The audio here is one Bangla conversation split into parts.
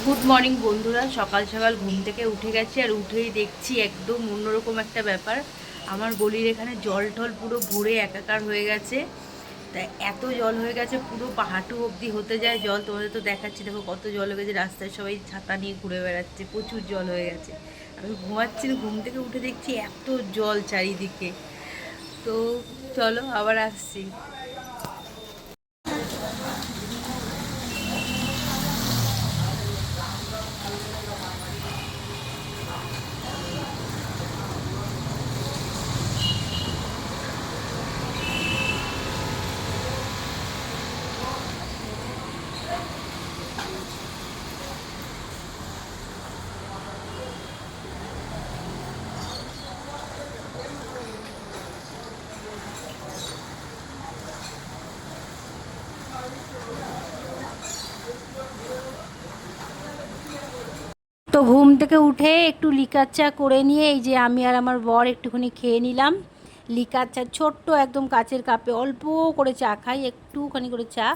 গুড মর্নিং বন্ধুরা। সকাল সকাল ঘুম থেকে উঠে গেছি, আর উঠেই দেখছি একদম অন্যরকম একটা ব্যাপার। আমার গলির এখানে জল টল পুরো ভরে একাকার হয়ে গেছে। তা এত জল হয়ে গেছে, পুরো হাঁটু অবধি হতে যায় জল। তোমাদের তো দেখাচ্ছি, দেখো কত জল হয়ে গেছে। রাস্তায় সবাই ছাতা নিয়ে ঘুরে বেড়াচ্ছে, প্রচুর জল হয়ে গেছে। আমি ঘুমাচ্ছি, ঘুম থেকে উঠে দেখছি এত জল চারিদিকে। তো চলো আবার আসছি। তো ঘুম থেকে উঠে একটু লিকার চা করে নিয়ে এই যে আমি আর আমার বর একটুখানি খেয়ে নিলাম লিকার চা। ছোট্ট একদম কাচের কাপে অল্প করে চা খাই, একটুখানি করে চা।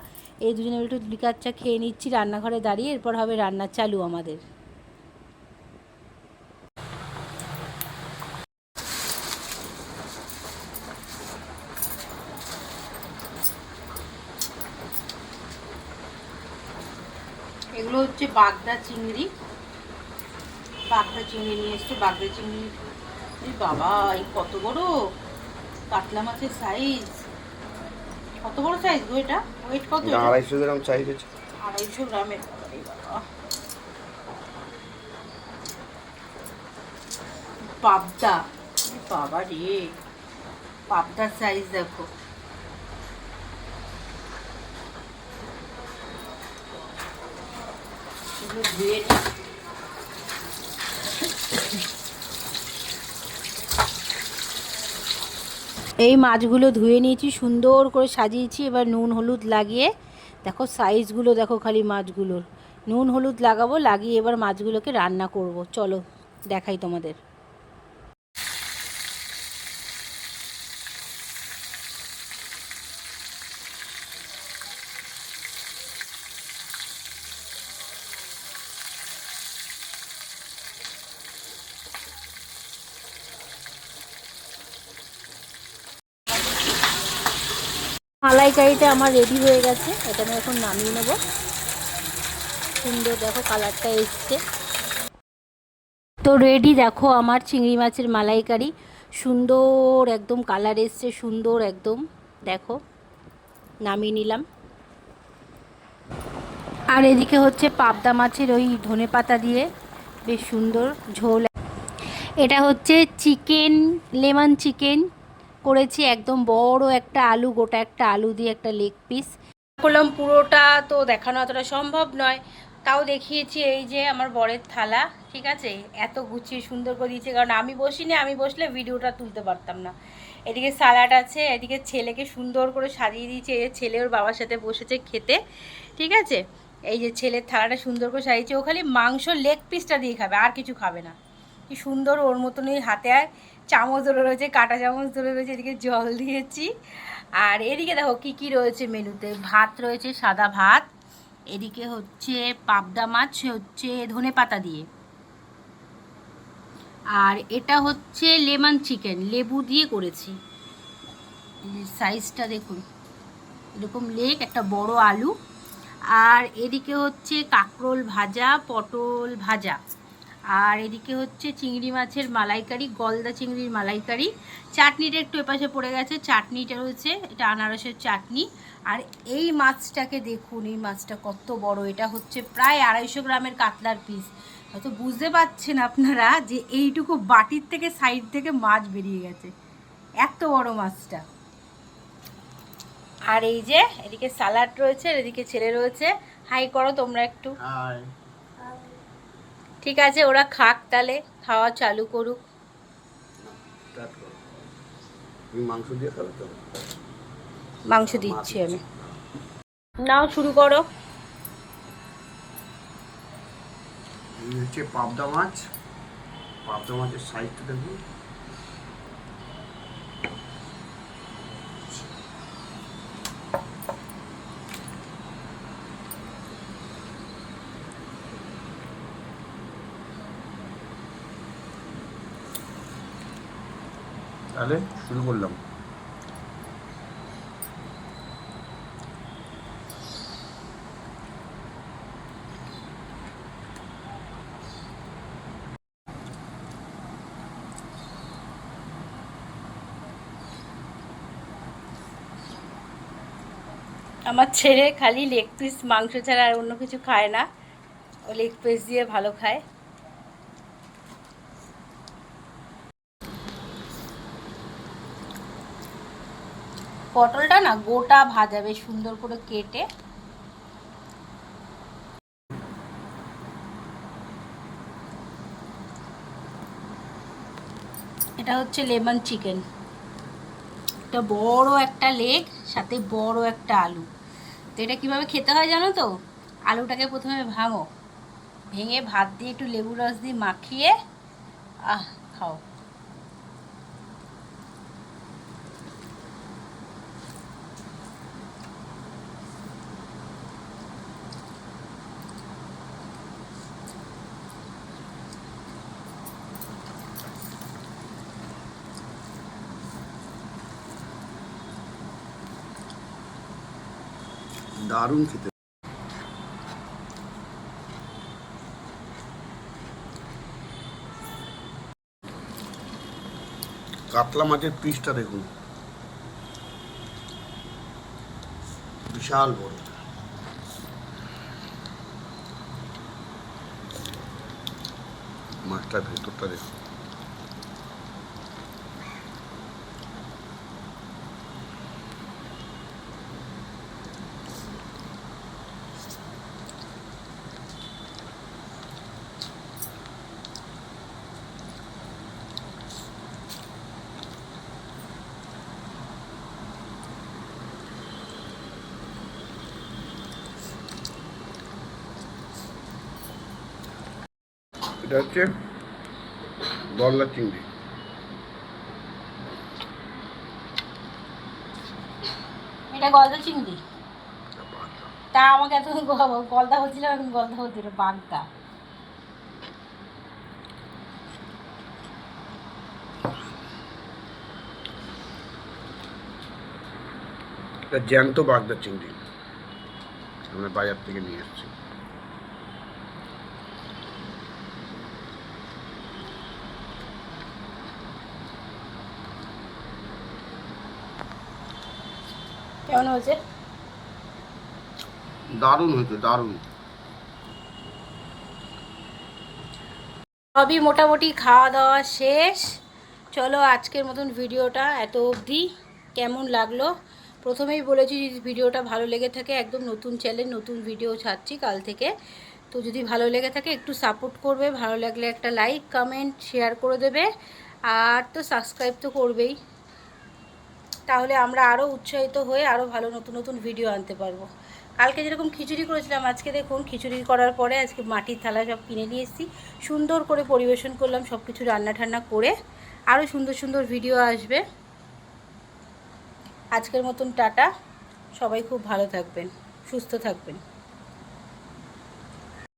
এই দুজনে একটু লিকার চা খেয়ে নিচ্ছি রান্নাঘরে দাঁড়িয়ে। এরপর হবে রান্না চালু আমাদের। এগুলো হচ্ছে বাগদা চিংড়ি। বাগদা চিংড়ি নিয়ে এসছে, বাগদা চিংড়ি। বাবা, এই কত বড় কাতলা মাছের সাইজ! কত বড় সাইজ গো এটা? ওয়েট কত? 250 গ্রাম সাইজ আছে। 250 গ্রামের? পাবদা! বাবা রে, পাবদার সাইজ দেখো। এগুলো ধুয়ে নিই। এই মাছগুলো ধুয়ে নিয়েছি, সুন্দর করে সাজিয়েছি। এবার নুন হলুদ লাগিয়ে দেখো সাইজগুলো দেখো, খালি মাছগুলোর নুন হলুদ লাগাবো, লাগিয়ে এবার মাছগুলোকে রান্না করব। চলো দেখাই তোমাদের। মালাইকারিটা আমার রেডি হয়ে গেছে, এটা আমি এখন নামিয়ে নেব। সুন্দর দেখো কালারটা এসছে। তো রেডি দেখো আমার চিংড়ি মাছের মালাইকারি। সুন্দর একদম কালার এসছে, সুন্দর একদম। দেখো নামিয়ে নিলাম। আর এদিকে হচ্ছে পাবদা মাছের ওই ধনেপাতা দিয়ে বেশ সুন্দর ঝোল। এটা হচ্ছে চিকেন, লেমন চিকেন করেছি। একদম বড় একটা আলু, গোটা একটা আলু দিয়ে একটা লেগ পিস করলাম। পুরোটা তো দেখানো অতটা সম্ভব নয়, তাও দেখিয়েছি। এই যে আমার বরের থালা, ঠিক আছে, এত গুছিয়ে সুন্দর করে দিয়েছে, কারণ আমি বসিনি, আমি বসলে ভিডিওটা তুলতে পারতাম না। এদিকে স্যালাড আছে, এদিকে ছেলেকে সুন্দর করে সাজিয়ে দিয়েছে। এই ছেলে ওর বাবার সাথে বসেছে খেতে, ঠিক আছে। এই যে ছেলের থালাটা সুন্দর করে সাজিয়েছে, ও খালি মাংস লেগ পিসটা দিয়ে খাবে, আর কিছু খাবে না। কি সুন্দর ওর মতনই হাতে আর চামচ ধরে রয়েছে, কাঁটা চামচ ধরে রয়েছে। এদিকে জল দিয়েছি। আর এদিকে দেখো কি কি রয়েছে মেনুতে। ভাত রয়েছে, সাদা ভাত। এদিকে হচ্ছে পাবদা মাছ, হচ্ছে ধনেপাতা দিয়ে। আর এটা হচ্ছে লেমন চিকেন, লেবু দিয়ে করেছি। সাইজটা দেখুন, এরকম লেগ, একটা বড় আলু। আর এদিকে হচ্ছে কাঁকরোল ভাজা, পটল ভাজা। আর এদিকে হচ্ছে চিংড়ি মাছের মালাইকারি, গলদা চিংড়ির মালাইকারি। চাটনিটা একটু এপাশে পড়ে গেছে, চাটনিটা রয়েছে, এটা আনারসের চাটনি। আর এই মাছটাকে দেখুন, এই মাছটা কত বড়! এটা হচ্ছে প্রায় 250 গ্রামের কাতলার পিস। হয়তো বুঝতে পারছেন আপনারা যে এইটুকু বাটির থেকে সাইড থেকে মাছ বেরিয়ে গেছে, এত বড় মাছটা। আর এই যে এদিকে সালাড রয়েছে, আর এদিকে ছেলে রয়েছে। হাই করো তোমরা একটু। হাই। ঠিক আছে, ওরা খাক, তাহলে খাওয়া চালু করুক। তুমি মাংস দিয়ে খাবে তো? মাংস দিচ্ছি আমি। নাও শুরু করো। এই হচ্ছে পাবদা মাছ। পাবদা মাছের সাইজটা দেখুন। তাহলে শুরু করলাম। আমার ছেলে খালি লেগ পিস মাংস ছাড়া আর অন্য কিছু খায় না, ও লেগ পিস দিয়ে ভালো খায়। পটলটা না গোটা ভাজা, বেশ সুন্দর করে কেটে। এটা হচ্ছে লেমন চিকেন, এটা বড় একটা লেগ, সাথে বড় একটা আলু। তো এটা কীভাবে খেতে হয় জানো তো? আলুটাকে প্রথমে ভাঙো, ভেঙে ভাত দিয়ে একটু লেবু রস দিয়ে মাখিয়ে খাও। দারুণ খেতে। কাতলা মাছের পিসটা দেখুন, বিশাল বড়। মাছটার ভেতরটা দেখুন। এটা হচ্ছে গলদা চিংড়ি। এটা গলদা চিংড়ি? তা আমাকে এত গলদা হচ্ছিল, এখন গলদা হচ্ছিল বাগদা। এটা জ্যান্ত বাগদা চিংড়ি, আমরা বাজার থেকে নিয়ে এসেছি। কেমন হয়েছে? দারুণ হয়েছে, দারুণ। সবই মোটামুটি খাওয়া দাওয়া শেষ। চলো আজকের মতন ভিডিওটা এত অবধি। কেমন লাগলো? প্রথমেই বলেছি, যদি ভিডিওটা ভালো লেগে থাকে, একদম নতুন চ্যানেল, নতুন ভিডিও ছাড়ছি কাল থেকে। তো যদি ভালো লেগে থাকে একটু সাপোর্ট করবে, ভালো লাগলে একটা লাইক কমেন্ট শেয়ার করে দেবে, আর তো সাবস্ক্রাইব তো করবেই। তাহলে আমরা আরও উৎসাহিত হয়ে আরও ভালো নতুন নতুন ভিডিও আনতে পারবো। কালকে যেরকম খিচুড়ি করেছিলাম, আজকে দেখুন খিচুড়ি করার পরে আজকে মাটির থালা সব কিনে নিয়ে এসেছি, সুন্দর করে পরিবেশন করলাম, সব কিছু রান্না ঠান্না করে। আরও সুন্দর সুন্দর ভিডিও আসবে। আজকের মতন টাটা, সবাই খুব ভালো থাকবেন, সুস্থ থাকবেন।